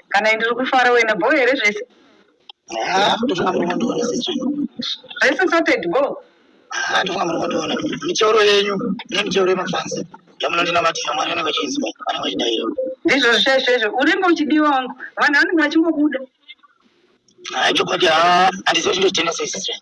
kana ndiri kufara wena bo here zvese zvese sorted bo michoro yenyu nemichoro yemafansi yamunondinamatira mwari anenge achinzwa anenge achidayira ndizvo zvesvezvo urimbo uchidiwa wangu vanhu vanenge vachingobuda chokwadi handiziva chindotenda seisisra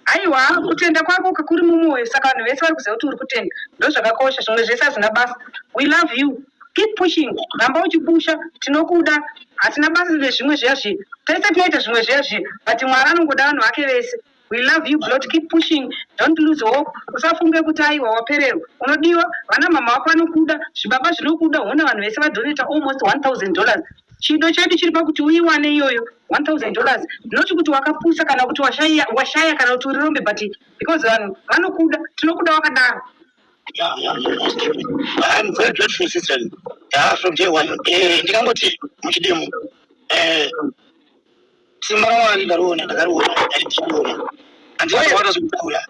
aiwa kutenda kwako kakuri mumwoyo saka vanhu vese vari kuziva kuti uri kutenda ndo zvakakosha zvimwe zvese hazvina basa. We love you, keep pushing, ramba uchipusha, tinokuda, hatina basa nezvimwe zviya tese tinoita zvimwe zviya but mwari anongoda vanhu vake vese. We love you, Blot, keep pushing, don't lose hope. Usafunge kuti aiwa wapererwa unodiwa, vana mama wako vanokuda, zvibaba zvinokuda, una vanhu vese vadonata almost $1,000. Chido chedu chiri pakuti uiwane iyoyo $1,000 ndinoti kuti wakapusa kana kuti washaya kana kuti urirombe but because vanhu vanokuda tinokuda wakadaro. I'm very grateful, sister. From day one, ndingangoti muchidemu simbarawani ndaruona andiyazvawada zvekutaura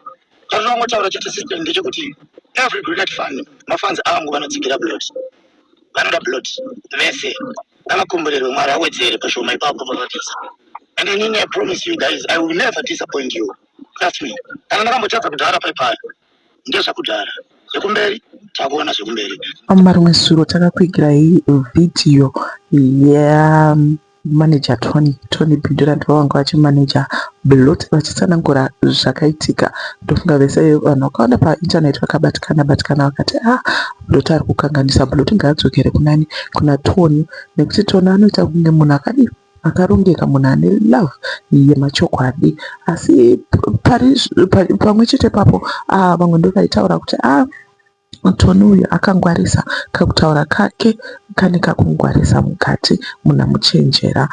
zvazvangotaura chete sister ndechekuti every grenade fund mafanzi angu vanodzigira Blot, vanoda Blot vese vamakomborerwe mwari awedzere pashoma ipapo pakatisa. And I promise you guys, I will never disappoint you. Trust me. Kana ndakambotadza kudhara paipayo ndezvakudhara zvekumberi takuona zvekumberi. Marimwe zuro takakwigirai vhidhiyo yamanager Tony Bhindura ndovanga vachimanager Blot vachitsanangura zvakaitika. Ndofunga vese vanhu vakaona paindaneti vakabatikana vakati Blot ari kukanganisa, Blot ngaadzokere kuna Tony nekuti Tony anoita kunge munhu akadii akarongeka, munhu ane love yemachokwadi. Asi pamwe chete papo vamwe ndo vaitaura kuti Tony uyu akangwarisa, kakutaura kake kane kakungwarisa mukati, munhu amuchenjera.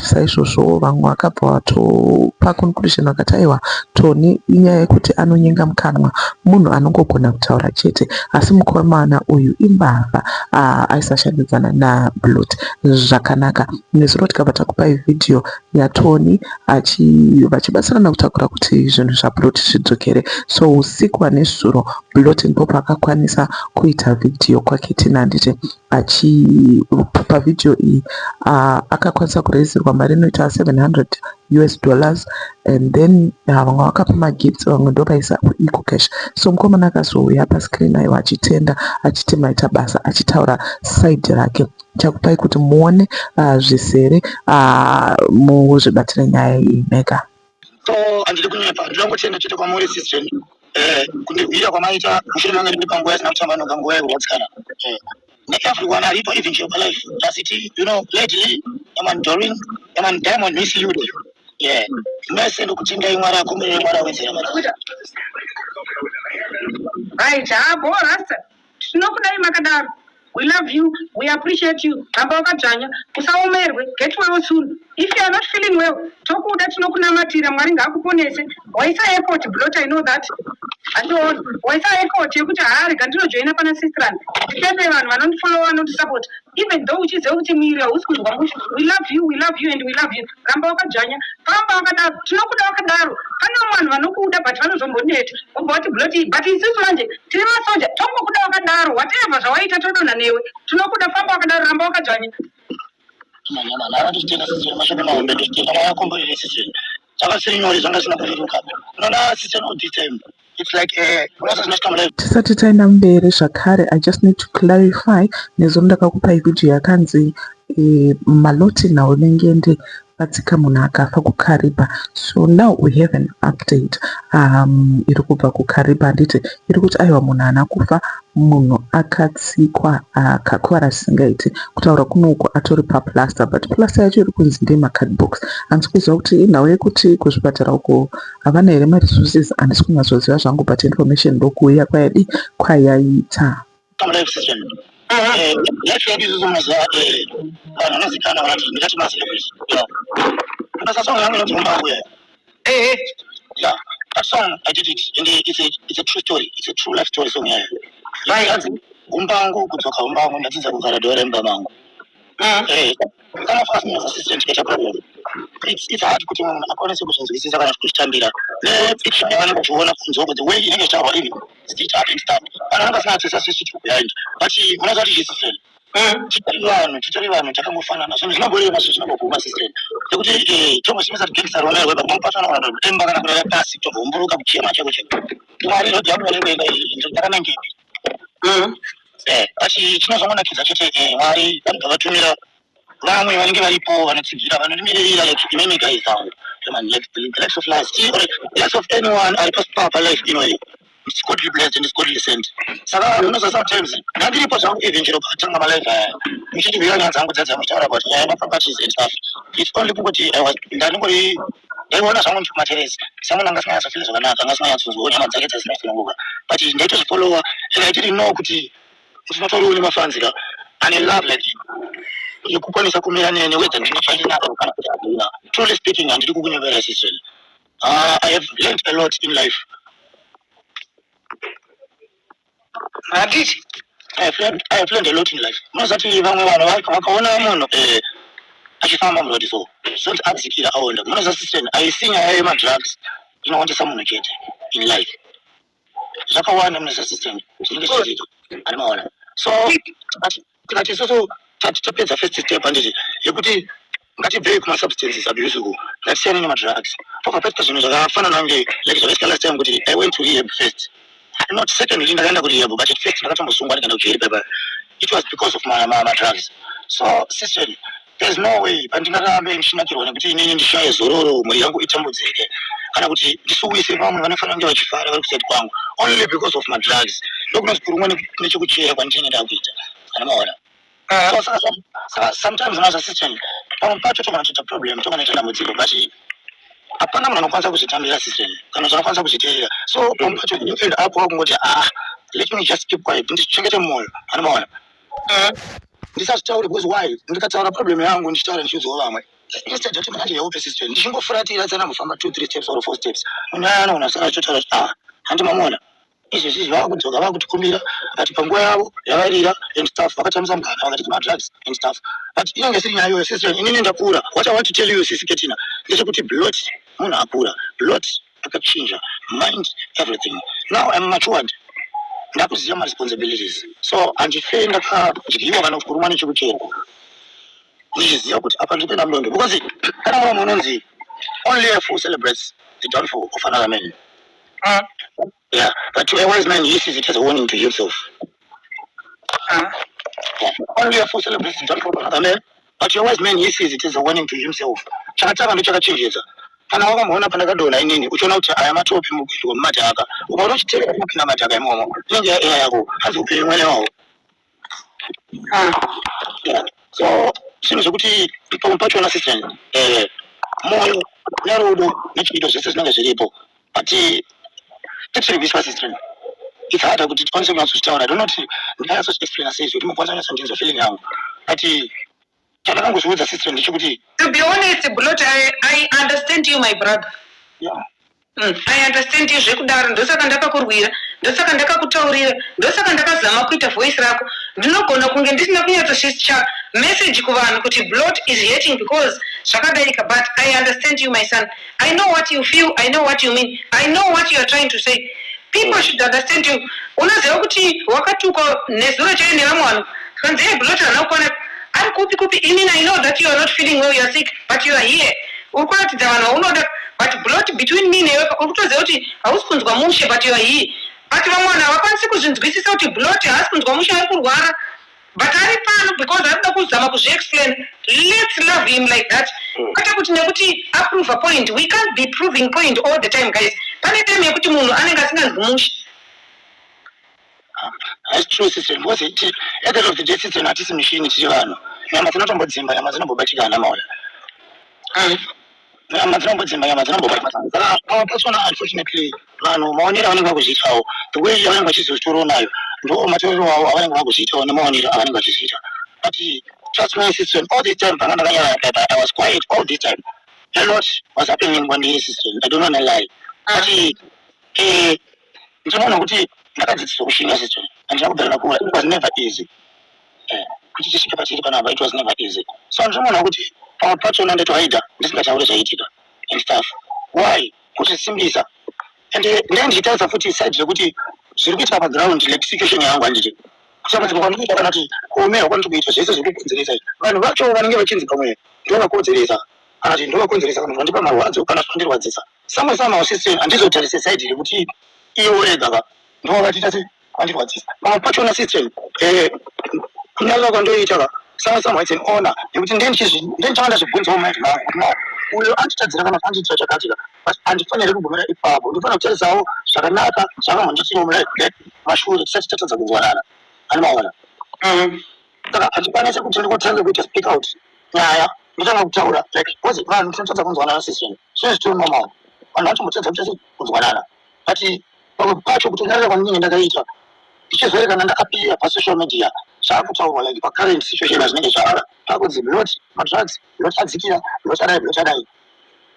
Saizvozvo vamwe vakabva vatopa conclusion vakati aiwa Tony inyaya yekuti anonyenga mukanwa munhu anongogona kutaura chete, asi mukomana uyu imbavha aisashandidzana naBlot zvakanaka. Nezuro tikabva takupai vhidhiyo yaTony vachibatsirana kutakura kuti zvinhu zvaBlot zvidzokere. So usiku hwanezuro Blot ndipo pakakwanisa kuita vhidhiyo kwake tinanditi pavhidhiyo iyi akakwanisa kureisirwa mari inoita $700 and then vamwe vakapa magifts, vamwe ndo vaisa Eco Cash. So mukomana akazouya pascreen aiwa achitenda achiti maita basa achitaura side rake. Chakupai kuti muone zvisere muzvibatire nyaya iyi mega. So andiri kunyepa ndinongotenda chete kwamuri sister kundibvira kwamaita mushure mangu ndiri panguva yasina kutamba noga nguva yekurwadzikanwa everyone aripo even your life does it lately yaman Doreen yaman Diamond miss you mese ndokutendai mwari akomberere mwari awedzera right rasta tinokudai makadaro. We love you, we appreciate you. Ramba wakadzvanya, usaomerwe, get well soon. If you are not feeling well, tokuda tinokunamatira, mwari ngaakuponese. Waisa airport, Blot, I know that. Andoni, waisa airport yekuti rega ndinojoina pana sistrand. Nditende vanhu vanondifollow vanondisupport. Even though uchiziva kuti mwiri hausi kuzwa musho. We love you and we love you. Ramba wakadzvanya, famba wakadaro, tinokuda wakadaro. Pane vanhu vanokuda but vanozomboneta. Umboti Blot, but isusu manje tiri masoja, tongokuda wakadaro, whatever zvawaita todona newe. Tinokuda famba wakadaro, ramba wakadzvanya. Tisati taenda mberi zvakare, I just need to clarify nezuro ndakakupai vhidhiyo yakanzi maloti naunengende vatsika munhu akafa kuKariba. So now we have an update iri kubva kuKariba. Handiti iri kuti aiwa munhu haana kufa, munhu akatsikwa akakwara zvisingaiti, kutaura kunouko atori paplaster, but plaster yacho iri kunzi ndeyemacardbox. Handisi kuziva kuti inhau yekuti kuzvipatara uko havana here maresources, handisi kunyazoziva zvangu, but information ndokuuya kwayaita. That song I did it, and it's a true story. It's a true life story song. Umbangu kutoka umbangu ndatinza kugara dore mbamangu. Kana fast as assistant get a problem. It's hard kuti munhu akwanise kuzvinzwisisa kana kuzvitambira. Picture yawana kuona kunzoko the way inenge chawa ini. It's hard and stuff. Kana ngasa tsesa sisi behind. But unazati Jesus. titori vanhu takangofanana zvinhu zvinogoreva zvinogoguma system yekuti tomosimisa tigekisa rona rweba kumpatana emba kana kuraya pasi tobvumburuka kuchema chako cheko mwari nodyamurekweka ndakanangepi asi chinozongonakidza chete mwari vanobva vatumira vamwe vanenge varipo vanotsigira vanorimirira imemika izangu the likes of last or the likes of anyone ari palife inoyi it's godly blessed and it's godly sent saka unoza sometimes ndandiripo zvangu even chero pakatanga malife aya muchindibvira nyaya dzangu dzadza muchitaura about nyaya yemaproperties and stuff it's only kungoti ndandingori ndaiona zvangu ndikumateresi samunhu anga asinganyatsoфila zvakanaka anga asinganyatsozwa nyama dzake dzazinosununguka but ndaitozvifolowa and I didn't know kuti ndinotoriwo nemafanzika ane love like yekukwanisa kumira nene wedza ndinofanira kana kuti andina truly speaking handiri kukunyevera sister I have learned a lot in life Hadid I have learned a lot in life munozati vamwe vanhu vakaona munhu achifamba murodi so kuti adzikira aonda munoza sister aisi nyaya yemadrugs inowandisa munhu chete in life zvakawanda munoza system chinenge chichiita ani maona so tikati isusu tapedza first step handiti yekuti ngatibvei kumasubstances abuse uku ngatisiyane nemadrugs tokapedza zvinhu zvakafanana kunge like zvakaita last time kuti I went to rehab first not secondly ndakaenda kurehab but at first ndakatombosungwa ndikaenda kujail paper it was because of my drugs so sister there's no way pandingarambe ndichinakirwa nekuti inini ndishaye zororo mwiri yangu itambudzike kana kuti ndisuwise vamwe vanofanira kunge vachifara vari kusati kwangu only because of my drugs ndokunoti kurumwa nechekuchera kwandinenge ndakuita kana maona so sometimes unoza system pamwe pacho tokanotoita problem tokanoita dambudziko but hapana munhu anokwanisa kuzvitambira system kana zvanokwanisa kuzviteerera so pamwe pacho you end up wakungoti let me just keep quiet ndichengete mwoyo kana maona ndisazvitaure because why ndikataura problem yangu ndichitaura ndichiudzawo vamwe instead kuti manje yaupe system ndichingofuratira tsana mufamba 2-3 steps or 4 steps munhu aya anoona saka achotaura kuti handimamona izvezvi vakudzoka vakutikumbira ati panguva yavo yavarira and stuff vakatamisa mugana vakati madrugs and stuff but inenge siri nyaya sister inini ndakura what I want to tell you sisi Ketina ndechekuti blot munhu akura blot akachinja mind everything now I'm matured ndakuziva my responsibilities so handifei ndakadyiwa kana kurumwa nechekuchera ndichiziva kuti apa ndipenda mudondo because kana mwana unonzi only a fool celebrates the downfall of another man yeah, but to a wise man, he sees it as a warning to himself. Yeah. Only a fool celebrates the downfall of another man, but to a wise man, he sees it as a warning to himself. Chakataka ndo chakachenjeza. Kana wakamuona pandakadona inini, uchiona kuti aya matopi mugwiri wemumadhaka, ukaona uchiteerera kupinda madhaka imomo, inenge eya yako, hanzi upenyu mwene wawo. Yeah. So, zvinhu zvekuti pamwe pachona system, moyo, nerudo, nechiito zvese zvinenge zviripo, but tichirivisa system it's harder kuti tikwanise kunyatsozvitaura I don't know kuti ndingayatsozviexplaina sei kuti mukwanisa kunyatsonzwa feeling yangu ati chandakangozviudza system ndechekuti to be honest Blot I understand you my brother yeah I understand you zvekudaro ndosaka ndakakurwira ndosaka ndakakutaurira ndosaka ndakazama kuita voice rako ndinogona kunge ndisina kunyatsosvitsa message kuvanhu kuti Blot is hating because zvakadaika but I understand you my son I know what you feel I know what you mean I know what you are trying to say people should understand you unoziva kuti wakatuka nezuro chaiyo nevamwe vanhu kanzi Blot anokwana ari kupi inini I know that you are not feeling well you are sick but you are here uri kuratidza vanhu vaunoda but Blot between me newe uri kutoziva kuti hausi kunzwa mushe but you are here but vamwe vanhu havakwanisi kuzvinzwisisa kuti Blot haasi kunzwa mushe ari kurwara but ari pano because arikuda kuzama kuzviexplain let's love him like that kwete kuti nekuti approve a point we can't be proving point all the time guys pane time yekuti munhu anenge asinganzwi mushe that's true system because at the end of the day system hatisi mishini tiri vanhu nyama dzinotombodzimba nyama dzinombobatikana maola nyama dzinombodzimba nyama dzinombobatikana saka pamwe pachona unfortunately vanhu maonero avanenge vakuzviitawo the way avanenge vachizozvitorawo nayo ndo matorero avo avanenge vakuzviitawo nemaonero avanenge vachizviita but trust me system all this time panga ndakanyara paper I was quiet all this time a lot was happening kwandiri system I don't wanna lie but ndinoona kuti ndakadzidziswa kushinga system handina kubvira nakura it was never easy kuti tisvike patiri panapa it was never easy so ndinoona kuti pamwe pachona ndetohaida ndisingataure zvaiitika and stuff why kuzvisimbisa and ndichitaridza futi side zvekuti zviri kuitika paground like situation yangu handiti kusaba dzinokuita kana kuti kuomera kwanotokuita zvese zvinokonzeresa vanhu vacho vanenge vachinzi pamwe ndovakonzeresa kana kuti ndovakonzeresa kana vandipa marwadzo kana zvinondirwadzisa samwe system handizotarise saidi rekuti iwo wega ndovakatiita se vandirwadzisa pamwe pachona system kunyarira kwandoita samwe it's an honor yekuti ndenichawanda zvibvunzawo maiti mangu kuti uyo anditadzira kana andiitira chakatika but handifaniri kugumira ipapo ndifanira kutarisawo zvakanaka zvakamondichiomera mashure tisati tatadza kunzwanana animaona saka handikwanisi kuti ndikotanga kuita speak out nyaya ndotanga kutaura like kozi vanhu tinotadza kunzwanana system zvine zvitiri normal vanhu vachimutadza kuti kunzwanana but pamwe pacho kutonyarira kwandinenge ndakaita ndichizoerekana ndakapira pasocial media zvakutaurwa like pacurrent situation azvinenge zvavara pakunzi blot madrugs blot adzikira blot adai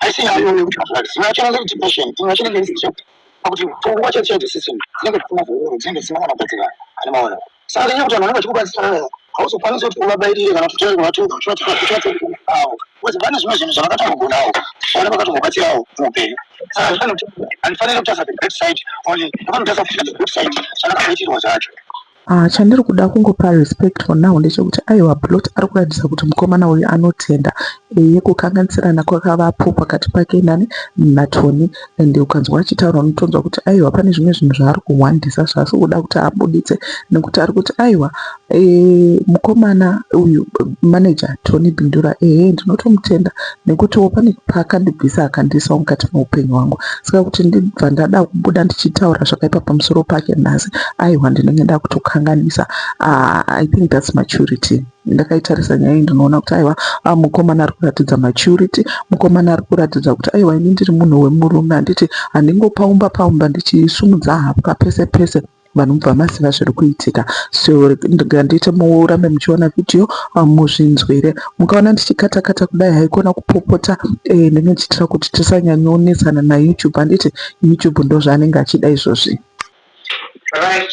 aisi yayo yekuti madrugs imwe yacho inenge depression imwe yacho inenge stress pakuti pfungwa chacho chadzo system dzinenge dzisina vhururu dzinenge dzisina kana kugadzira ani maona saka ndinenge kuti vanhu vanenge vachikubatsira hauzokwanisi kuti uvabairire kana kuti kuvatauawo kuti vane zvimwe zvinhu zvavakatogonawo vana vakatogobatsirawo muupenyu saka handifaniri kutasa the great side only ndinofanira kutasa the good side zvakatoitirwa zvacho. Chandiri kuda kungopa respect for now ndechekuti aiwa Blot ari kuratidza kuti mukomana uyu anotenda yekukanganisirana kwakavapo pakati pake naTony ende ukanzwa achitaura unotonzwa kuti aiwa pane zvimwe zvinhu zvaari kuwandisa zvaasi kuda kuti abuditse nekuti ari kuti aiwa mukomana uyu manager Tony Bindura ndinotomutenda nekutiwo pane paakandibvisa akandiisawo mukati meupenyu hwangu saka kuti ndibva ndada kubuda ndichitaura zvakaipa pamusoro pake nhasi aiwa ndinenge nda kutokanganisa. I think that's maturity. Ndakaitarisa nyaya iyi ndinoona kuti aiwa mukomana ari kuratidza maturity, mukomana ari kuratidza kuti aiwa ini ndiri munhu wemurume handiti handingopaumba ndichisumudza hapwa pese pese vanhu mubva maziva zviri kuitika. So nditi murambe muchiona vhidhiyo muzvinzwire mukaona ndichikata kudai haikona kupopota ndinenge ndichitira kuti tisanyanyonesana naYouTube handiti YouTube ndo zvaanenge achida izvozvi. Right.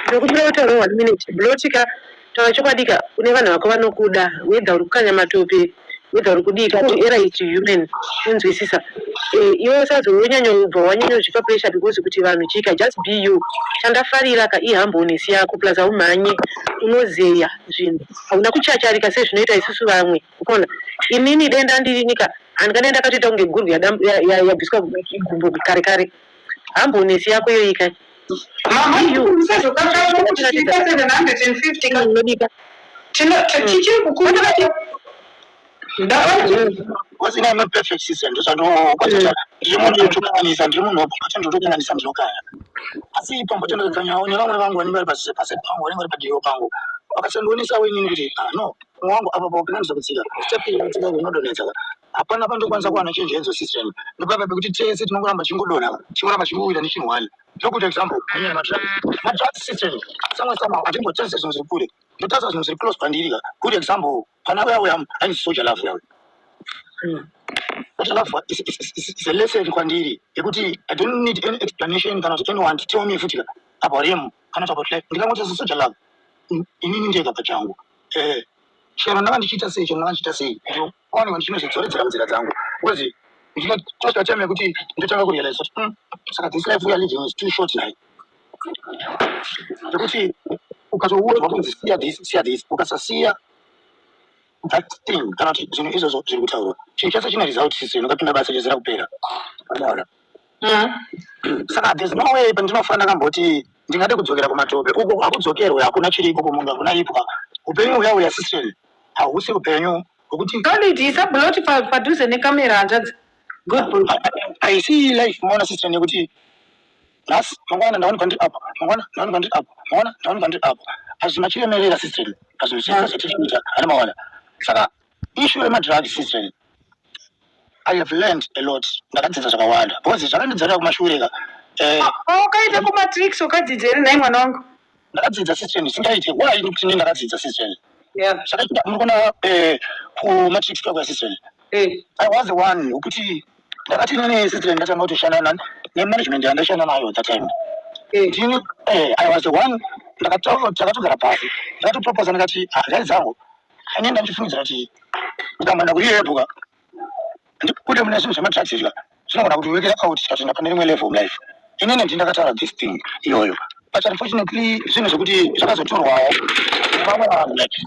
Ndokuti utauro 1 minute blotika taura chokwadika kune vanhu vako vanokuda whether uri kukanya matope whether uri kudika to era it human unzwisisa iwe usazonyanya ubva wanyanya zvipa pressure because kuti vanhu chika just be you chandafarira ka ihambonesi yako plus aumhanye unozeya zvinhu hauna kuchacharika sezvinoita isusu vamwe ukaona inini denda ndirinika handikadenda katoita kunge gurwu yabviswa gumbo kare hambonesi yako yoika because ina not perfect system ndosanokwatata ndiri munhu wotokanganisa ndiri munhu wapakati ndotokanganisa ndinokaya asi pambo chandokanya nevamwe vangu vanenge vari pasi pangu vanenge vari padiyo pangu vakasandionesa inini kuti no wangu apa pakananisa kutsika step inotsika inodonetsa hapana pandokwanisa kuwana change yenzo system ndopapa pekuti tese tinongoramba chingodonha chingoramba chingowira nechinhwani ndokuti example anyaya madrugs system samwe handingotarisa zvinhu zviri kure ndotarisa zvinhu zviri close pandiri good example pana uya ani social love yawe social love is a lesson kwandiri yekuti I don't need any explanation kana kuti anyone to tell me futi about him kana about life ndikangoti social love inini ndega pachangu chero ndanga ndichiita sei kwaani vanhu chinozvidzoredzera nzira dzangu because ndinotosvika time yekuti ndotanga kurealize kuti saka this life we are living is too short now ndekuti ukatoudzwa kunzi siya this ukasasiya that thing kana kuti zvinhu izvozvo zviri kutaurwa chinhu chese chine result system ukapinda basa chezera kupera anaona saka there's no way pandinofanira kamboti ndingade kudzokera kumatope uko hakudzokerwe hakuna chiriko kumunhu hakuna ipwa upenyu uya system hausi upenyu hwekuti ndisa Blot padhuze nekamera hanzvadzi good I see life maona system yekuti nhasi mangwana ndaonekwa ndiri apa mangwana ndaonekwa ndiri apa mangwana ndaonekwa ndiri apa hazvina chiremerera system hazvino chese zvatichiita hani maona saka issue yemadrug system I have learned a lot ndakadzidza zvakawanda because zvakandidzarira kumashure ka ukaita kumatrix ukadzidza here nai mwana wangu ndakadzidza system singaite why kuti ndini ndakadzidza system zvakaita munokona kumatrix kwakwa system I was the one wekuti ndakati nene system ndatanga kutoshanda nemanagement yandashanda nayo that time ndini I was the one takatogara pasi ndakatopropose ndakati zai dzangu ainenda ndichifungidzira kuti ndikamanda kuriyebuka ndikude mune zvinhu zvemadrags izva zvinogona kuti wekera out tikati ndapane rimwe level life inini ndindakataura this thing iyoyo but unfortunately zvinhu zvekuti zvakazotorwawo vamwe vanhu like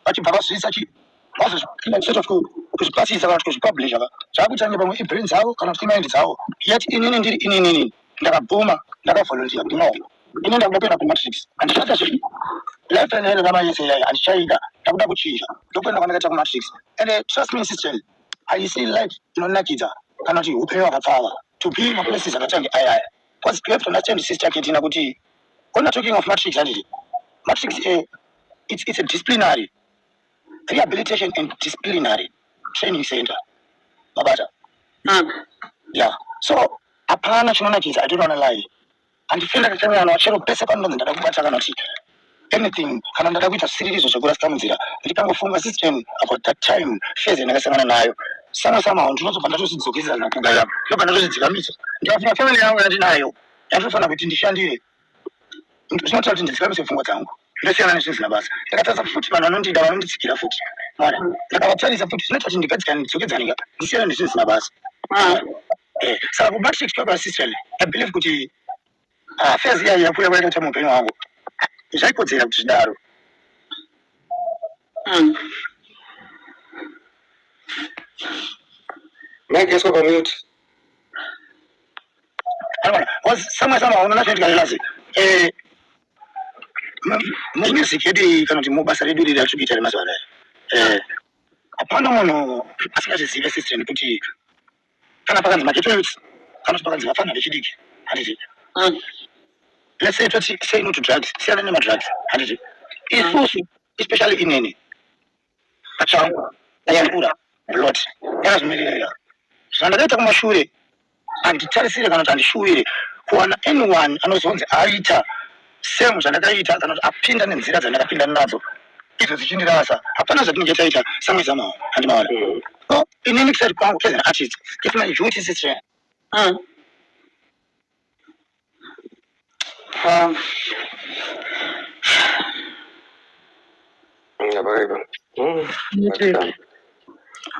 vachibva vazviisa sort of kuzvipasisa kana kuti kuzvipublisha zvakutanga pamwe ibrain dzavo kana kuti imind dzavo yet inini ndiri inini ndakabhuma ndakavolunteer kuti no ini ndakupenda kumatrix handichaita zviri life and health ramayese yai handichaita ndakuda kuchinja ndokwenda kwandakaita kumatrix and trust me sister haisi life inonakidza kana kuti upenyu hwakapfava to be maplaces akatange ayaya because you have to understand sister Ketina kuti when talking of matrix handiti matrix it's a disciplinary rehabilitation and disciplinary training center mabata yeah so hapana chinonakidza I don't wanna lie handifenda kachana wachero pese panonzi ndada kubata kana kuti anything kana ndada kuita siririzo zvekurasika munzira ndikangofunga system about that time phase ndakasangana nayo sama ndinozobva ndatozvidzokesana kugara ndobva ndatozvidzikamisa ndikafuna family yangu yandinayo yandinofanira kuti ndishandire zvinoita kuti ndidzikamise pfungwa dzangu ndosiyana nezvisina basa ndakatadza futi vanhu vanondida vanonditsikira futi mara ndakavatarisa futi zvinoita kuti ndigadzikane ndidzokedzane ndisiyana nezvinhu zvisina basa saka kumatrix kwakwa sister I believe kuti affairs iya yakuya kwakaita muupenyu hwangu zvaikodzera kuti zvidaro maikeswa pamute samwe unoona zvaitikaelazi mumusic yedu kana kuti mubasa redu riri ratikuita remazuva anaya hapana munhu asingachizive system kuti kana pakanzi maketoits kana kuti pakanzi vafana vechidiki handiti let's say say no to drugs siyana nemadrugs handiti isusu especially inini pachangu ayakura lot yakazvimirira zvandakaita kumashure handitarisire kana kuti handishuwire kuwana anyone anozonzi aita same zvandakaita kana kuti apinda nenzira dzandakapinda nadzo izvo zvichindirasa hapana zvatinenge taita samwe zamawo handimaona so inini kusati kwangu as an artist it's my duty sister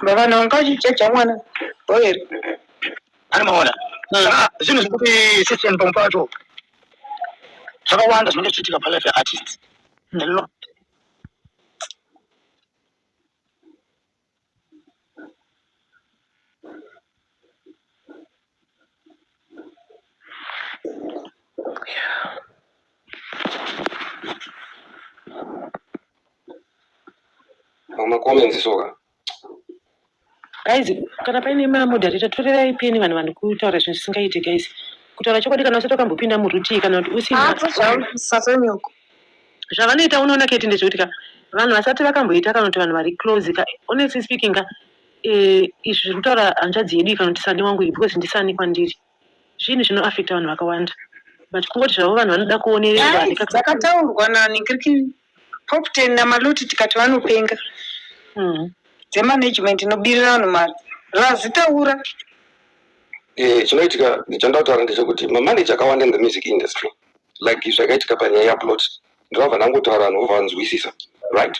baba nongachichecha mwana boyeri handimaona zvinhu zvekuti system pamwe pacho zvakawanda zvinenge zvichiitika palife yeartist comments soka guys kana paine moderator torerai peni vanhu vari kutaura zvinhu zvisingaite guys kutaura chokwadi kana usati wakambopinda murutii kana kuti usina zvavanoita unoona keti ndezvekuti vanhu vasati vakamboita kana kuti vanhu vari close honestly speaking izvi zviri kutaura hanzvadzi yedu kana kuti sani wangu because ndisani kwandiri zvinhu zvinoaffecta vanhu vakawanda but kungoti zvavo vanhu vanoda kuonerera dzakataurwa nanikiriki pop 10 namaloti tikati vanopenga dzemanagement inobirira vanhu mari razitaura chinoitika chandataura ndechekuti mamanager akawanda in the music industry like zvakaitika panyaya yaplot ndinobva ndangotaura vanhu vobva vanzwisisa right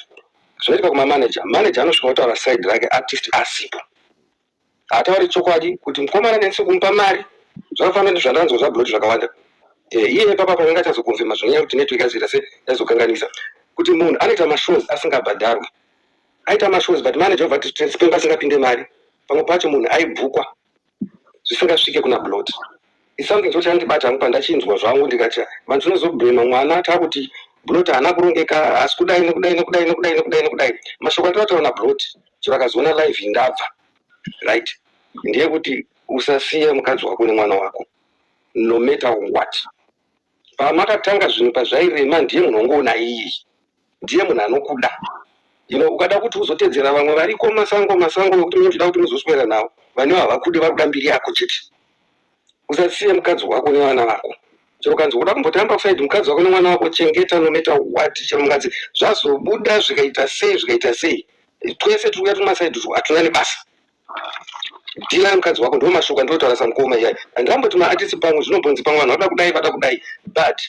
zvinoitika kumamanager anosvika kutaura side rake artist asipo hatauri chokwadi kuti mukomana nesi kumupa mari zvakafanana nezvandanzwa zvablot zvakawanda iye papa panenge achazokonfirma zvonyaya kuti network yazoita se yazokanganisa kuti munhu anoita mashows asingabhadharwi aita mashows but manager obva tispemba asingapinde mari pamwe pacho munhu aibhukwa zvisingasvike kuna blot is something chochandibata hangu pandachinzwa zvangu ndikati vanhu tinozobhema mwana takuti blot haana kurongeka asi kudai nekudai mashoko andinotaura nablot chivakazoona live indabva right ndiye kuti usasiye mukadzi wako nemwana wako no matter what pamakatanga zvinhu pazvairema ndiye munhu wangoona iye ndiye munhu anokuda ukada kuti uzotedzera vamwe variko masango wekuti unoda kuti uzoswera navo vane havakude vakuda mbiri yako chete usasiye mukadzi wako nevana vako chero kanzi uda kumbotamba side mukadzi wako nemwana wako chengeta no matter what chero mukadzi zvazobuda zvikaita sei twese tikuya tumasaidi hatuna nebasa dila mukadzi wako ndo mashuka ndotaura samukoma iyai andamboti maartist pamwe zvinombonzi pamwe vanhu vada kudai but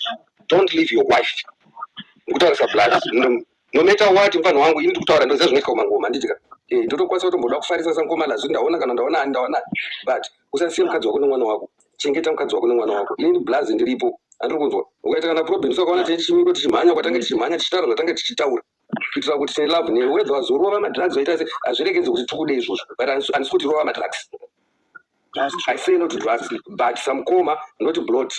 don't leave your wife kutaurisa blood no matter what mfano wangu ini kutaura ndoziva zvinoitika kumangoma nditika ndotokwanisa kutomboda kufarisa sangoma lazvo ndaona but usasiye mukadzi wako nemwana wako chengeta mukadzi wako nemwana wako. Ini blazi ndiripo. Andiri kunzwa. Ukaita kana problem sakaona tichimiko tichimhanya kwatanga tichimhanya tichitaura zvatanga tichitaura. Kuitira kuti tine love newedha wazorova madrugs waita se azviregedze kuti tikude izvozvo. But handisi kuti rova madrugs. I say no to drugs, but some coma, not blood.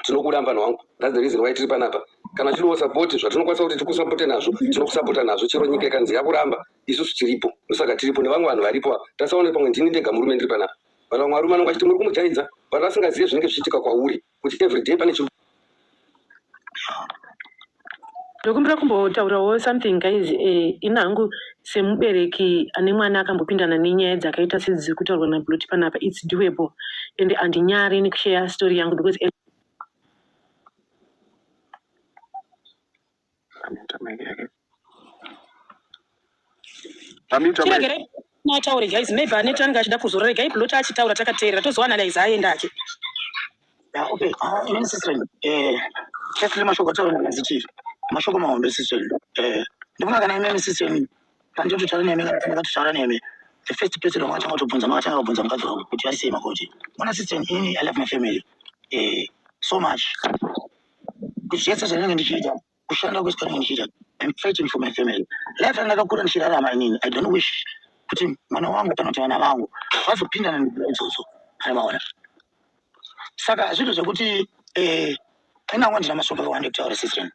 Tinokuda mvanhu wangu. That's the reason why tiri panapa. Kana chiriwo support zvatinokwanisa kuti tikusapote nazvo, tinokusapota nazvo chero nyika ikanzi yakuramba, isusu tiripo. Ndosaka tiripo nevamwe vanhu varipo. Tasaona pamwe ndini ndega murume ndiri panapa. Vanhu vamwe varume vanonga achiti muri kumujaidza, vanhu vasingazive zvinenge zvichiitika kwauri, kuti everyday pane chinhu. Ndokumbira kumbotaurawo something guys, inhangu semubereki ane mwana akambopindana nenyaya dzakaita sedziri kutaurwa naBloti panapa, it's doable and handinyari nekushare story yangu because chiregere nataure guys, maybe aneti anenge achida kuzorora. Regai Bloti achitaura takateerera tozoanalyze aenda ache. Okay, inini sister, chakile mashoko ataura nazichiri. Mashoko mahombe sister. Ndibona kana imene sister panjoto taura nemi ngataura nemi. The first person wamachanga kutobvunza makachanga kubvunza mukadzi wangu kuti asema kuti mwana sister inini I love my family so much. Kuchiyesa zvanenge ndichiita, kushanda kwesikana ndichiita. I'm fighting for my family. Life andakakura ndichirarama inini. I don't wish kuti mwana wangu kana kuti vana vangu vazopindana neizvozvo. Maona. Saka zviro zvekuti inangwa ndina mashoko akawanda kutaura sister.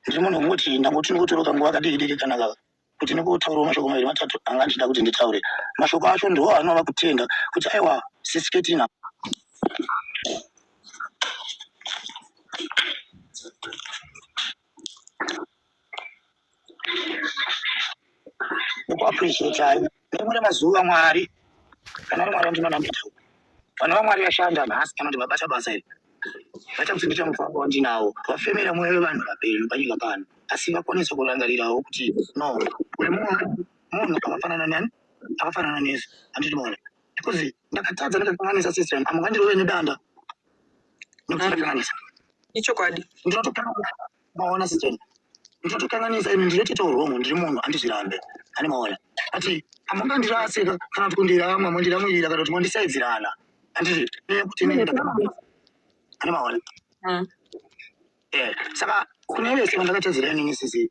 Ndiri munhu unoti ndangoti ndikutoroka nguva yakadiki kanaka kuti ndikotaurawo mashoko maviri matatu anga ndida kuti nditaure. Mashoko acho ndiwo anova kutenga kuti aiwa sisiketina. Ndikuappreciate hayi. Ndimune mazuva Mwari. Kana uri Mwari wandinonamata. Vanhu vaMwari vashanda nhasi kana kuti vabata basa iri. Vachakutsindika mufambo wandinawo. Vafemera mwoyo wevanhu vaperi panyika pano. Asi vakwanisa kurangarirawo kuti no, uri munhu akafanana nani? Akafanana nesu. Handinoona. Because ndakatadza ndakakanganisa sister. Amungandirove nedanda. Ndinokukanganisa. Ichokwadi. Ndinotokanganisa. Maona sister. Ndinotokanganisa ini ndirototaurwa ndiri munhu andizvirambe. Handinoona. Ati amungandiraseka kana kuti kundirama mondiramwirira kana kuti mondisaidzirana. Handiti kuti ini ndakakanganisa. Handinoona. Saka kune vese vandakatadzira inini sisi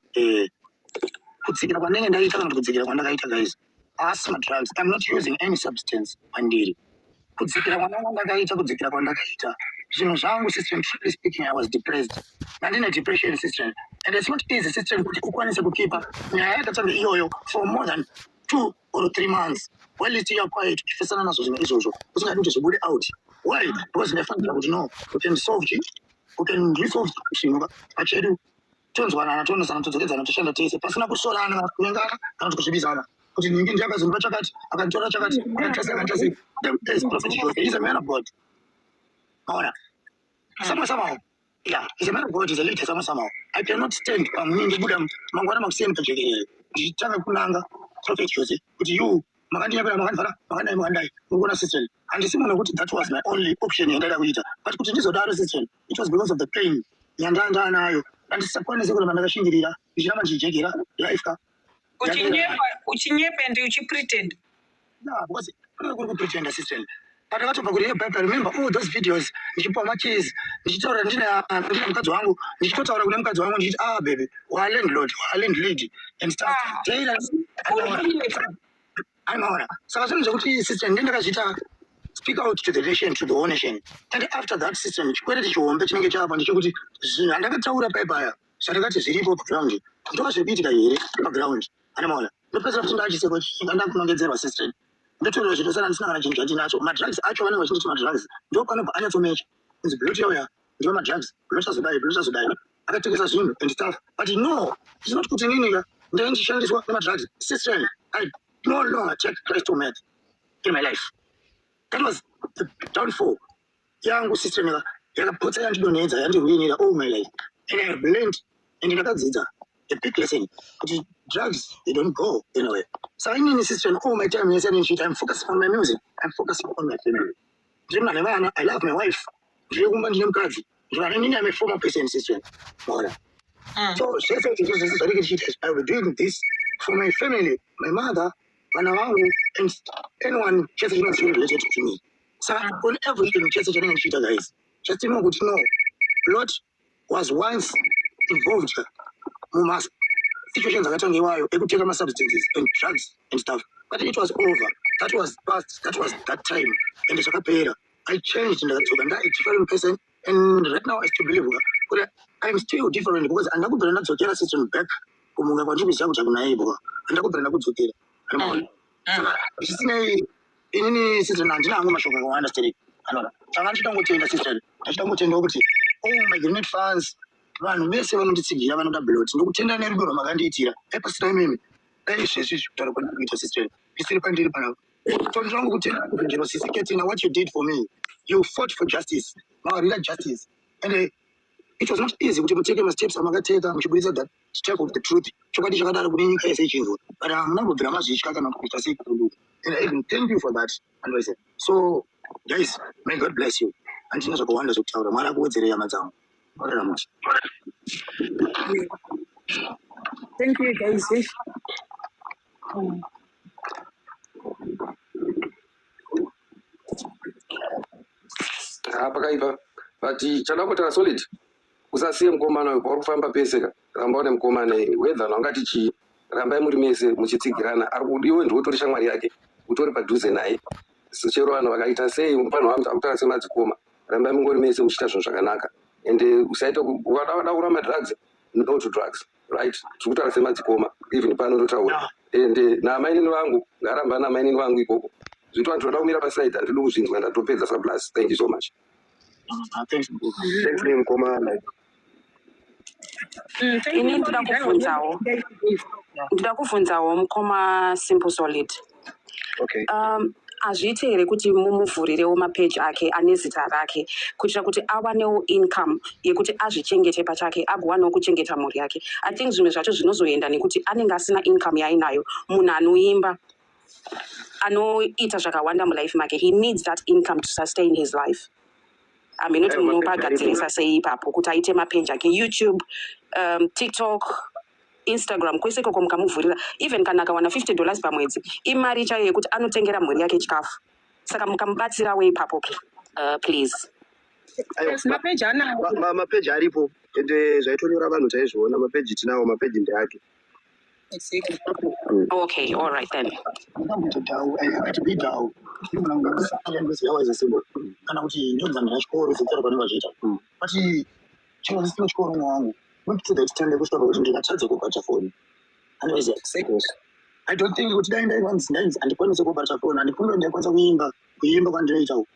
kudzikira kwandenge ndaita kana kudzikira kwandakaita guys asi madrugs. I'm not using any substance pandiri. Kudzikira kwandakaita kudzikira kwandakaita zvinhu zvangu system, truly speaking, I was depressed. Ndine depression system and it's not easy system kuti ukwanise kukipa nyaya yakatanga iyoyo for more than 2 or 3 months while it's your quiet ifesana nazo zvinhu izvozvo usingadi kuti zvibude out. Why? Because ndafanira kuti no, we can solve it. We can resolve zvinhu pachedu tonzwanana tonesana todzokedzana toshanda tese pasina kusolana kana kunyengana kana kuzvibizana kuti ningi ndakazomba chakati akantora chakati akatasi as prophet Joseph is a man of God. Maona somehow yeah, he's a man of God, he's a leader somehow. I cannot stand pamungi buda mangwana makusema pajekerere nditanga kunanga prophet Joseph kuti you makandiyapera makandai ngona sister andisimona kuti that was my only option yandada kuita but kuti ndizodaro sister it was because of the pain yandanga nayo andisakwanise kuti mandakashingirira ndichiramba ndichijekera life ka uchinyepa and uchipretend. Yeah, because kuri kupretend sister. But akatobva kuti Bible, remember all those videos ndichipa machezi ndichitaura ndina mukadzi wangu ndichitotaura kune mukadzi wangu ndichiti baby wa landlady and stuff tailor Anaona. Saka zvinhu zvekuti system ndakazviita speak out to the nation, to the whole nation. And after that system chikwete chihombe chinenge chapa ndechekuti zvinhu andakataura paipaya zvandakati zviripo paground ndova zviriitika here paground. Anaona. Ndopedzera kuti ndachiseko ndakunongedzerwa system. Ndotorwa zviro sana ndisina kana chinhu chandinacho. Madrugs acho vanenge vachinditi madrugs ndo panobva anyatsomecha. Kunzi Bloti yauya ndiwo madrugs. Bloti azodai. Akatengesa zvinhu and stuff. But no, it's not kuti nini ndaye ndichishandiswa nemadrugs. System, I no longer take crystal meth in my life. That was the downfall. Yangu system yakapotsa yandidonedza yandiruinira all my life. And I have learned and ndakadzidza a big lesson. But drugs, they don't go anywhere. So in the system, all my time, yes, I'm focusing on my music. I'm focusing on my family. I love my wife. I'm a former person system. So I will do this for my family, my mother, and anyone just related to me. Saka on everything chese chenenge ndichiita guys. Just know kuti no. Lot was once involved mumas situations akatanga iwayo ekuteka ma substances and drugs and stuff. But it was over. That was past. That was that time. And zvakapera. I changed ndakadzoka nda a different person and right now I still believe that I'm still different because andakubvira ndadzokera system back kumunga kwandikuziva kuti akunaibwa andakubvira ndakudzokera. Saka zvisinei inini system handina hangu mashoko akawanda stereki. Anoda. Saka ndichitangotenda system. Ndichitangotenda kuti my Grenade fans vanhu vese vanonditsigira vanoda Blot ndokutenda nerudo rwamakandiitira epasina imimi izvezvi kutaura kwandiri kuita system isiri pandiri panapa tondo zvangu kutenda kuvhenjero sisiketina what you did for me you fought for justice mawarira justice and it was not easy kuti muteke masteps amakateka muchibudisa that step of the truth chokwadi chakadaro kune nyika yese ichinzwa but munangobvira mazvitya kana kuita sei kuduka and I even thank you for that and I said so guys may God bless you handina zvakawanda zvokutaura mwari akuwedzere hama dzangu. Thank you guys. Pakaipa but chada kutara solid usasiye mukomana uyu pauri kufamba pese ka ramba une mukomana whether wangati chii rambai muri mese muchitsigirana ari kudiwe ndiwe utori shamwari yake utori padhuze naye chero vanhu vakaita sei panhu vakutara semadzikoma rambai mungori mese muchiita zvinhu zvakanaka and usaita ukada kuramba drugs no to drugs right tiri kutaura semadzikoma even pano ndotaura and namainini vangu ngaramba namainini vangu ikoko zvito vanhu toda kumira pasaidi handidi kuzvinzwa ndatopedza sablas thank you so much. Thanks mukomana. Ini ndida kubvunzawo mukoma Simple Solid. Okay. Azviite here kuti mumuvhurirewo mapeji ake ane zita rake kuitira kuti awanewo income yekuti azvichengete pachake agowanawo kuchengeta mhuri yake. I think zvimwe zvacho zvinozoenda nekuti anenge asina income yainayo. Munhu anoimba anoita zvakawanda mulife make, he needs that income to sustain his life. Aminoti munopagadzirisa sei ipapo kuti aite mapeji ake YouTube, TikTok, Instagram kwese koko mukamuvhurira even kana akawana $50 pamwedzi imari chayo yekuti anotengera mhuri yake chikafu. Saka mukamubatsirawo ipapo please. Mapeji aripo ende zvaitonyora vanhu taizviona mapeji tinawo mapeji ndeake. Okay, all right then. Kana kuti ndonzana yachikoro zvidzaro pane vazviita but chiro chisina chikoro mwangu not to the extent kusvika kuti ndikatadza kubata foni. I don't think kuti dai handikwanisi kubata foni handifungire ndaikwanisa kuimba kwandinoitawo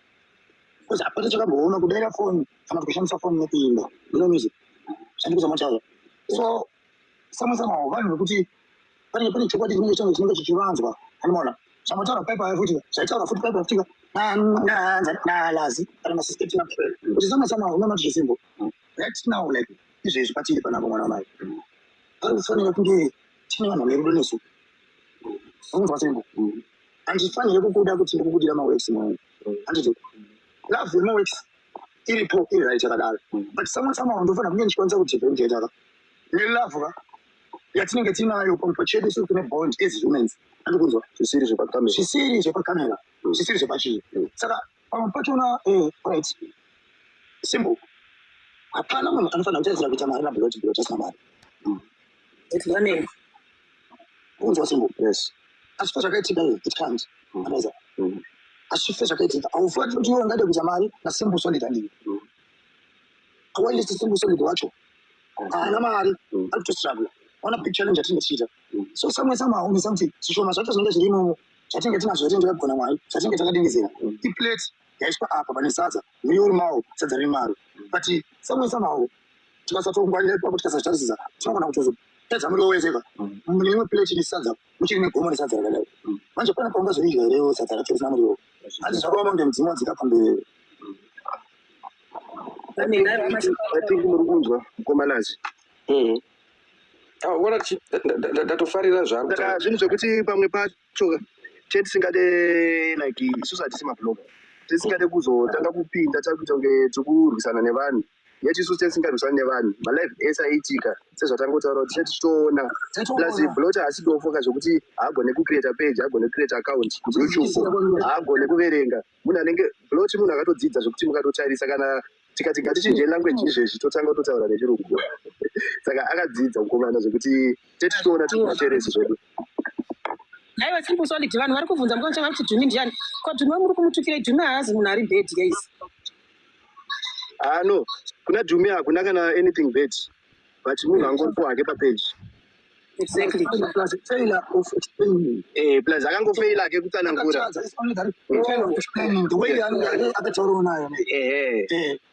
because hapana chakamboona kudaira foni kana kushandisa foni nekuimba ndino music zhandikuza chayo. So samwe vanhu vekuti pane chokwadi chinenge chichivanzwa anoona zvamataura paipa futi zvaitaura futi paipa futi nalazi kana masisitetina kuti samwe unoona kuti zvisimbo right now like izvezvi patiri panapo mwana mai anofanira kunge tine vanhu vane rudo nesu unonzwa sembo handifanire kukuda kuti ndikukudira maworks mangu handiti love yemaworks iripo iri right yakadaro but samwe ndofanira kunge ndichikwanisa kudifferentiate aka nelove ka yatinenge tinayo pachedu siri kune bond as humans andikunzwa zvisiri zvepakamera zvisiri zvepachii saka pamwe pachona right simple hapana munhu anofanira kutedzera kuita mari naBlot asina mari unzwa simple yes asifa zvakaitika it can't anoza asifa zvakaitika aufaniri kuti iwe ungade kuita mari naSimple Solid handii awalist Simple Solid wacho haana mari ari kutostruggle ona big challenge yatinenge tichiita so samwe unisa kuti zvishoma zvacho zvinenge zviri imomo zvatinenge tinazvo ati ndakagona mwari zvatinenge takadinizira iplate yaiswa apa pane sadza muriwo uri mawo sadza riri maro but samwe tikasatongwarira ipapo tikasazvitarisisa tinogona kutozopedza muriwo wese ka mune imwe plate ine sadza muchiri negomo nesadza rakadai manje pane paungazoidya irewo sadza racho risina muriwo handi zvakaoma kunge mudzimu wadzikapamberi. Atiki muri kunzwa mukomanazi Wona ndatofarira zvari saka zvinhu zvekuti pamwe pacho chetisingade like isusu hatisi mabloga tisingade kuzotanga kupinda takuita kunge tikurwisana nevanhu yetisu tisingarwisani nevanhu malive ese aiitika sezvatangotaura kuti tichati tichiona plus blot asidofoka zvokuti haagone kucreata page haagone kucreata account youtube haagone kuverenga munhu anenge blot munhu akatodzidza zvokuti mukatotarisa kana tikati ngatichinjei language izvezvi totanga kutotaura nechirungu saka akadzidza mukomana zvokuti tetitoona tikumacheresi zvedu haiwa simple solid vanhu vari kubvunza mukonchava kuti dhumi ndiani ko dhumi muri kumutukira dhumi haazi munhu ari bed guys no kuna dhumi hakuna kana anything bad but munhu angoripo hake papage exactly plus akangofeila ke kutsanangura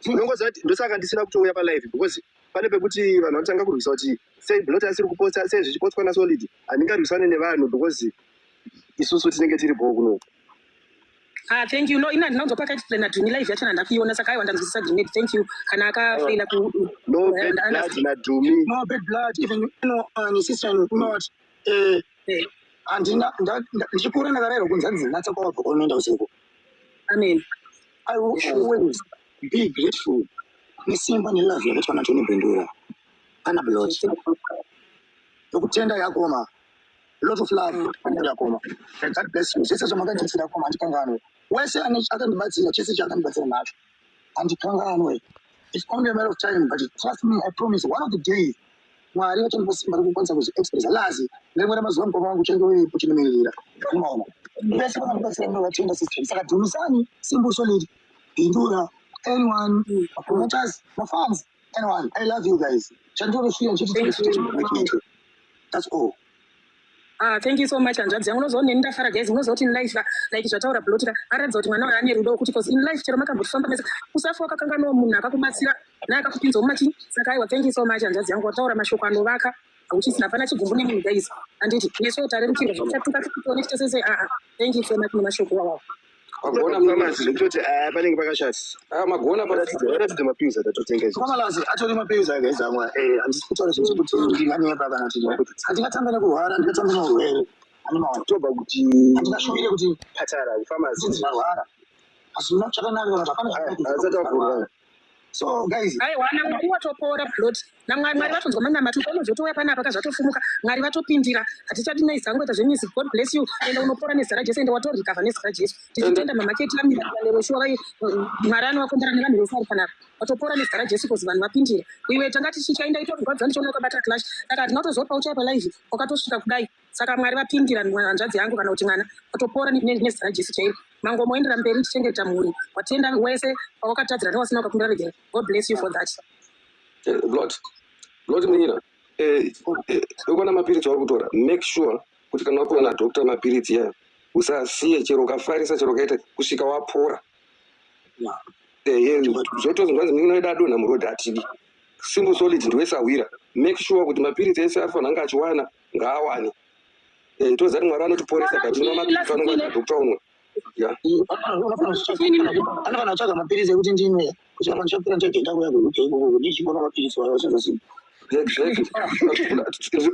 unongoziva kuti ndosaka ndisina kutouya palive because pane pekuti vanhu vanotanga kurwisa kuti sei blot asiri kuposta sei zvichipostwa nasolid handingarwisane nevanhu because isusu tinenge tiripo kuno thank you no ina ndinonzo pakaexplaina dhumi live yachona ndakuiona saka aiwa ndanzwisisa dhumi thank you kana akafeila no bad blood nadhumi no bad blood even sister not andina ndichikura ndakarayirwa kunzi hanzi ndinatsa kwabva kwaunoenda usiku amen I will always be grateful nesimba nelove yakaitwa naTony Bendura ana blot nokutenda yakoma lot of love yakoma God bless you sese zvamakanditsira koma handikanganwe wese akandibatsira chese chakandibatsira nacho handikanganwe it's only a matter of time but trust me I promise one of the days mwari vachandiposimba rekukwanisa kuzviexpressa lazi nerimwe ramazuva mukoma wangu uchange uripo chinomirira unoona vese vakandibatsira vatenda system saka dhumisani simple solid Bendura anyone promoters my fans anyone I love you guys chandorofira nchiti that's all thank you so much hanzvadzi yangu unozoona neni ndafara guys unozoti in life like zvataura blotika aratidza kuti mwana waane rudo kuti because in life chero makambofamba mese usafa wakakanganwa munhu akakubatsira naye akakupinzawo mumachini saka aiwa thank you so much hanzvadzi yangu wataura mashoko anovaka hauchisina hapana chigumbu nemunhu guys handiti nesu tarerukirwa zvakutatuka tikutone chitosese thank you so much nemashoko wawawo magona pharmacy zvekutoti panenge pakashati magona paratidza mapiuzi atatotenga kwamalasi atori mapiuzi agaisa amwe handisi kutaura zvinhu zvekuti ndinganepa kana kuti handingatamba nekurwara ndingatamba neurwere tobva kuti handingashuvire kuti patara pharmacy ndinarwara asi chakanaka kana zvakanaazatavhurwa so guys aiwa namwari watopora blot namwari vatonzwa manamatu unozotouya panapa kazvatofumuka mwari vatopindira hatichati neizangoita zvemusic god bless you ende unopora nezara jesu ende watorikavha nezara jesu tichitenda mamaketi amiraleroshua mwari anovakombera nevanhu vese ari panapa watopora nezara jesu kozi vanhu vapindira iwe tanga tichichaenda itorwadzwa ndichona ukabata clash saka hatinotozopa uchaya palive wakatosvika kudai saka mwari vapindira hanzvadzi yangu kana kuti mwana watopora nezara jesu chairo mango moendera mberi tichengeta mhuri watenda wese pawakatadzira newasina ukakumbira regere god bless you for that blot munyira ukona mapiritsi wauri kutora make sure kuti kana wapiwa nadhokta mapiritsi yayo usasiye chero ukafarisa chero ukaita kusvika wapora zvotozi ndanzi minoida adonha murodhi atidi simple solid ndiwese awira make sure kuti mapiritsi ese ari fanhanga achiwana ngaawane tozati mwari anotiporesa katinwa mapiritsi anongwa dhokta umwe anofana kutsvaga mapirisi ekuti ndimwe kuti kana ndichapira ndichagenda kuya kuukei ndichingona mapirisi wayo vasingazivi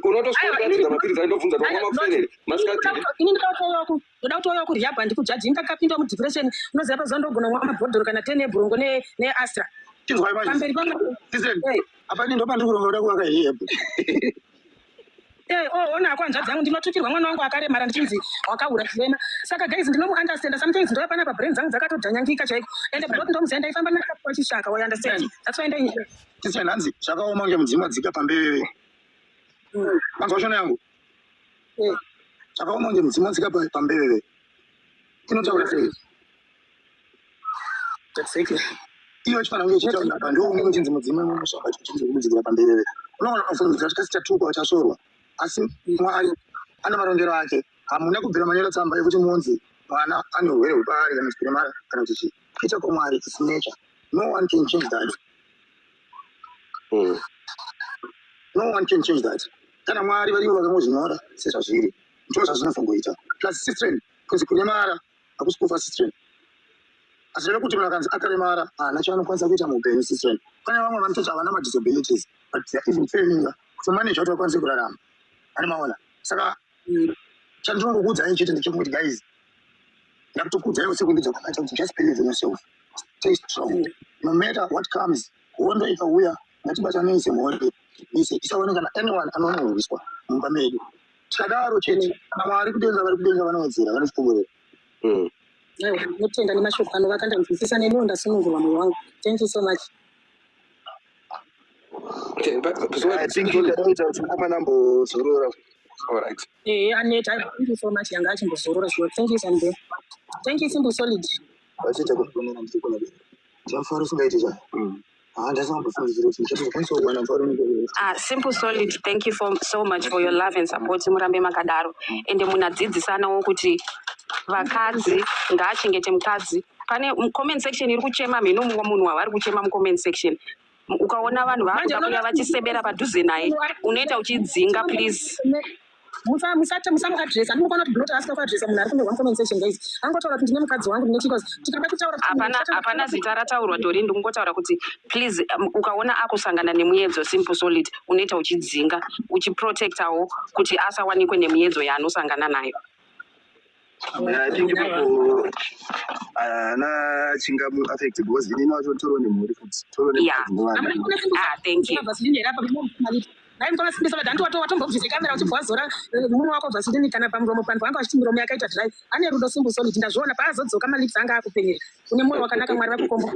unotosvika mapirisi aindobvunza tomwa makusenere masikatiri ini ndoda kutouya kuryabha ndikujaji ndakapinda mudepression unoziva pazuva ndogona mwa mabhodhoro kana 10 ebhurongo neastra tinzwai pamberi apani ndo pandiri kuronga kuda kuvaka hehebhu onako hanzvadzi yangu ndinotukirwa mwana wangu akaremara ndichinzi wakaura chirema saka guys ndinomuunderstanda sometimes ndouya panapa brain dzangu dzakatodhanyangika chaiko ende blot ndomuziva ndaifamba ndakapiwa chishaka wa understand that's why ndainye tisenhanzi zvakaoma kunge mudzimu adzika pambeveve panzwa shona yangu zvakaoma kunge mudzimu adzika pambeveve inotaura sei iyo chifana kunge chitaurapa ndo unenge uchinzi mudzimu unosvaka chichinzi kumudzikira pambeveve unoona unofungidzira tikasi tatukwa chasorwa asi mwari ana marongero ake hamuna kubvira manyora tsamba yekuti munzi mwana ane urwere hwepaari kana chipiremara kana kuti chii kuita kwamwari is nature no one can change that no one can change that kana mwari varivo vakamuzvinyora sezvazviri ndo zvazvinofangoita plus system kunzi kuremara hakusi kufa system asi reve kuti munhu akanzi akaremara haana chaanokwanisa kuita muupenyu system pane vamwe vanototi havana madisabilities but they are even failing kutomaneja kuti vakwanise kurarama ani maona saka chandinongokuudzai chete ndechekuti guys ndakutokuudzai usiku ndidzo kwakaita kuti just believe in yourself stay strong no matter what comes hondo ikauya ngatibatane semhondo ise isaoneka na anyone anonowiswa mumba medu chadaro chete kana vari kudenga vanowedzera vanozvipomorera. aiwa ndinotenda nemashoko ano vakandinzwisisa neniwo ndasunungurwa mwoyo wangu. Thank you so much. Okay, but I think ndinoita kuti mukoma nambozorora. all right. Aneta, thank you so much. Yanga achimbozorora sure. Thank you Sande. Thank you Simple Solid. Vachiita kufonera ndikona bera. Chafara singaiti cha. Ndasambofundzira kuti ndichakwanisa kuwana mfaro. Simple Solid, thank you so much for your love and support. Murambe makadaro. Ende munadzidzisanawo kuti vakadzi ngaachengete mukadzi. Pane comment section iri kuchema mhino mumwe munhu wavari kuchema mu comment section. Ukaona vanhu vakuda vachisebera padhuze naye unoita uchidzinga please. musamukadresa ndinokona kuti ndinoti asika kwadresa munhu ari kunyorwa comment section guys angotaura kuti ndine mukadzi wangu ndine chikozi tikada kutaura hapana zita rataurwa tori ndingotaura kuti please ukaona akusangana nemuedzo Simple Solid unoita uchidzinga uchiprotectawo kuti asawanikwe nemuedzo yaanosangana nayo. I think na chingamu affect because ini nacho toro ne muri futhi toro ne thank you. Naye mkona sindisa vantu watombobvise kamera uchibvazora munhu wako bvasidini kana pamuromo pano panga achiti muromo yakaita dry ane rudo Simple Solid ndazviona paazodzoka malips anga akupenyera une moyo wakanaka Mwari vakukomba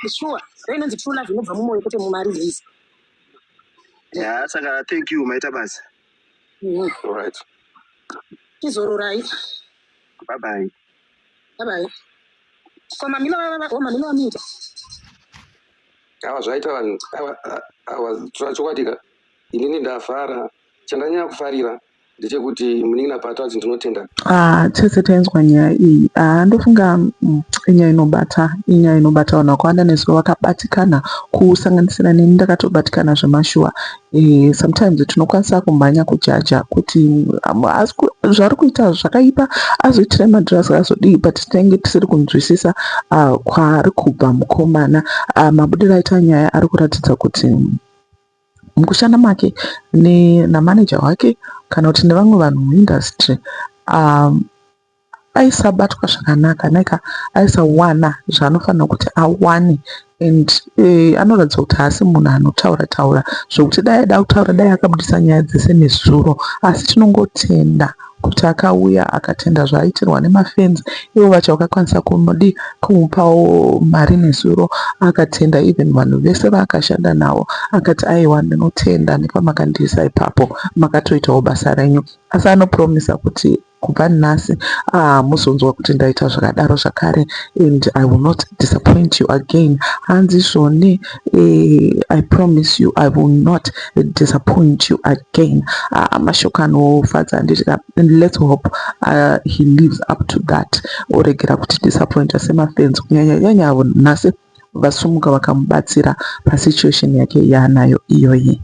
sure inonzi true love inobva mumwoyo kuti mumari visi saka thank you maita basa. All right. Tizororai. Bye bye. Bye bye. Koma mina wamita. Zvaita vanhu chokwadi inini ndafara chandanyanya kufarira ndechekuti muningi napata kuti ndinotenda tese tainzwa nyaya iyi ndofunga inyaya inobata vanhu vakawanda nezuva vakabatikana kusanganisira neni ndakatobatikana zvemashuwa. Sometimes tinokwanisa kumhanya kujaja kuti zvari kuita zvakaipa azoitira madhirasi azodii but tinenge tisiri kunzwisisa kwaari kubva mukomana. Mabudiro aita nyaya ari kuratidza kuti mukushanda make namanager wake kana kuti nevamwe vanhu muindustry aisabatwa zvakanaka naika aisawana zvaanofanira kuti awane and anoratidza kuti haasi munhu anotaura zvokuti dai aida kutaura dai akabudisa nyaya dzese nezuro asi tinongotenda kuti akauya akatenda zvaaitirwa nemafenzi ivo vacho vakakwanisa kumupawo mari nezuro akatenda even vanhu vese vaakashanda navo akati aiwa ndinotenda nepamakandiisa ipapo makatoitawo basa renyu asi anopromisa kuti kubva nhasi muzonzwa kuti ndaita zvakadaro zvakare and I will not disappoint you again. Hanzi zvone I promise you I will not disappoint you again. Mashoko anofadza ndizvika and let's hope he lives up to that. Oregera kuti disappointa semafenzi kunyanya avo nhasi vasumuka vakamubatsira pasituation yake yaanayo iyoyi.